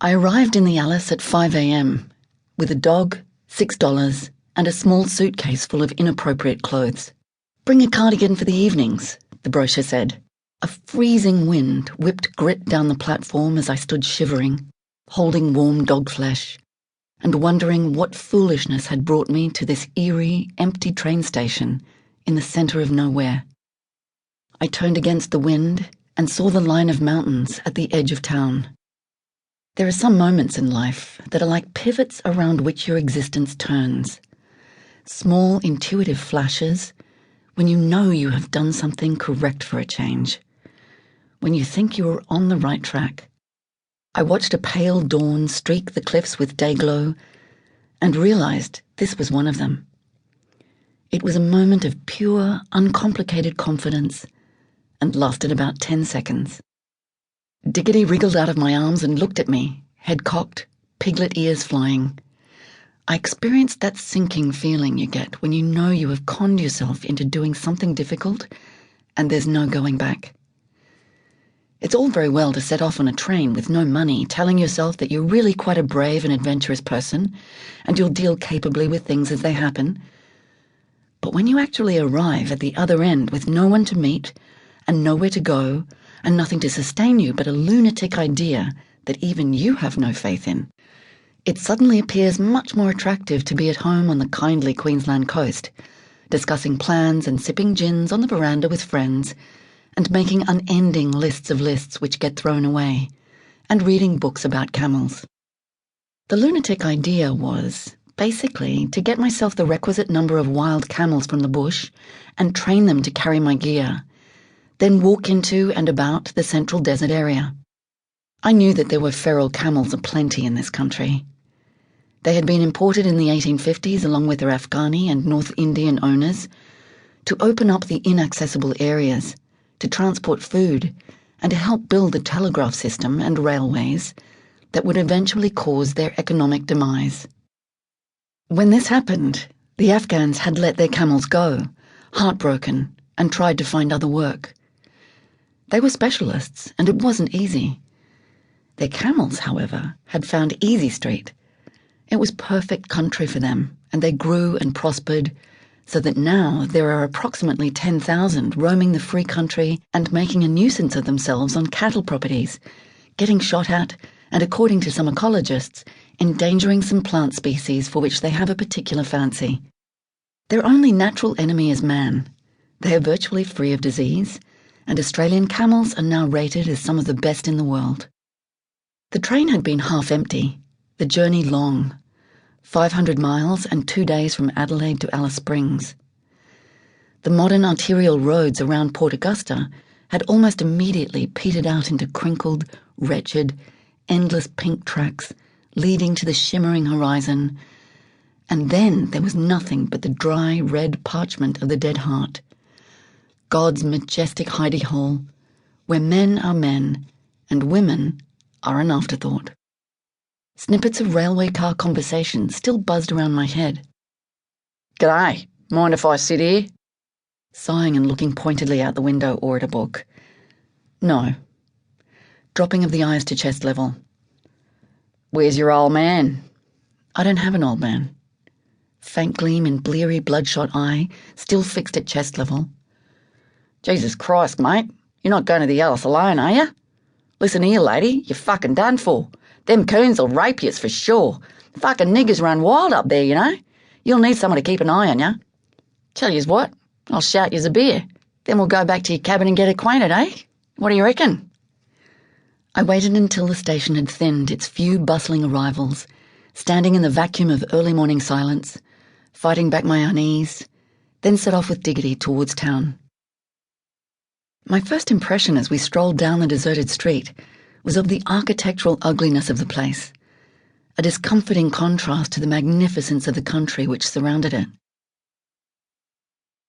I arrived in the Alice at 5 a.m. with a dog, $6, and a small suitcase full of inappropriate clothes. "Bring a cardigan for the evenings," the brochure said. A freezing wind whipped grit down the platform as I stood shivering, holding warm dog flesh, and wondering what foolishness had brought me to this eerie, empty train station in the center of nowhere. I turned against the wind and saw the line of mountains at the edge of town. There are some moments in life that are like pivots around which your existence turns. Small, intuitive flashes when you know you have done something correct for a change. When you think you are on the right track. I watched a pale dawn streak the cliffs with dayglow and realized this was one of them. It was a moment of pure, uncomplicated confidence and lasted about 10 seconds. Diggity wriggled out of my arms and looked at me, head cocked, piglet ears flying. I experienced that sinking feeling you get when you know you have conned yourself into doing something difficult and there's no going back. It's all very well to set off on a train with no money, telling yourself that you're really quite a brave and adventurous person and you'll deal capably with things as they happen. But when you actually arrive at the other end with no one to meet and nowhere to go and nothing to sustain you but a lunatic idea that even you have no faith in, it suddenly appears much more attractive to be at home on the kindly Queensland coast, discussing plans and sipping gins on the veranda with friends, and making unending lists of lists which get thrown away, and reading books about camels. The lunatic idea was, basically, to get myself the requisite number of wild camels from the bush and train them to carry my gear, then walk into and about the central desert area. I knew that there were feral camels aplenty in this country. They had been imported in the 1850s along with their Afghani and North Indian owners to open up the inaccessible areas, to transport food, and to help build the telegraph system and railways that would eventually cause their economic demise. When this happened, the Afghans had let their camels go, heartbroken, and tried to find other work. They were specialists, and it wasn't easy. Their camels, however, had found Easy Street. It was perfect country for them, and they grew and prospered, so that now there are approximately 10,000 roaming the free country and making a nuisance of themselves on cattle properties, getting shot at, and according to some ecologists, endangering some plant species for which they have a particular fancy. Their only natural enemy is man. They are virtually free of disease, and Australian camels are now rated as some of the best in the world. The train had been half empty, the journey long, 500 miles and 2 days from Adelaide to Alice Springs. The modern arterial roads around Port Augusta had almost immediately petered out into crinkled, wretched, endless pink tracks leading to the shimmering horizon, and then there was nothing but the dry red parchment of the dead heart. God's majestic hidey hole, where men are men and women are an afterthought. Snippets of railway car conversation still buzzed around my head. "G'day, mind if I sit here?" Sighing and looking pointedly out the window, Audiobook. "No." Dropping of the eyes to chest level. "Where's your old man?" "I don't have an old man." Faint gleam in bleary, bloodshot eye, still fixed at chest level. "Jesus Christ, mate, you're not going to the Alice alone, are you? Listen here, lady, you're fucking done for. Them coons will rape yous for sure. Fucking niggers run wild up there, you know. You'll need someone to keep an eye on you. Tell yous what, I'll shout yous a beer. Then we'll go back to your cabin and get acquainted, eh? What do you reckon?" I waited until the station had thinned its few bustling arrivals, standing in the vacuum of early morning silence, fighting back my unease, then set off with dignity towards town. My first impression as we strolled down the deserted street was of the architectural ugliness of the place, a discomforting contrast to the magnificence of the country which surrounded it.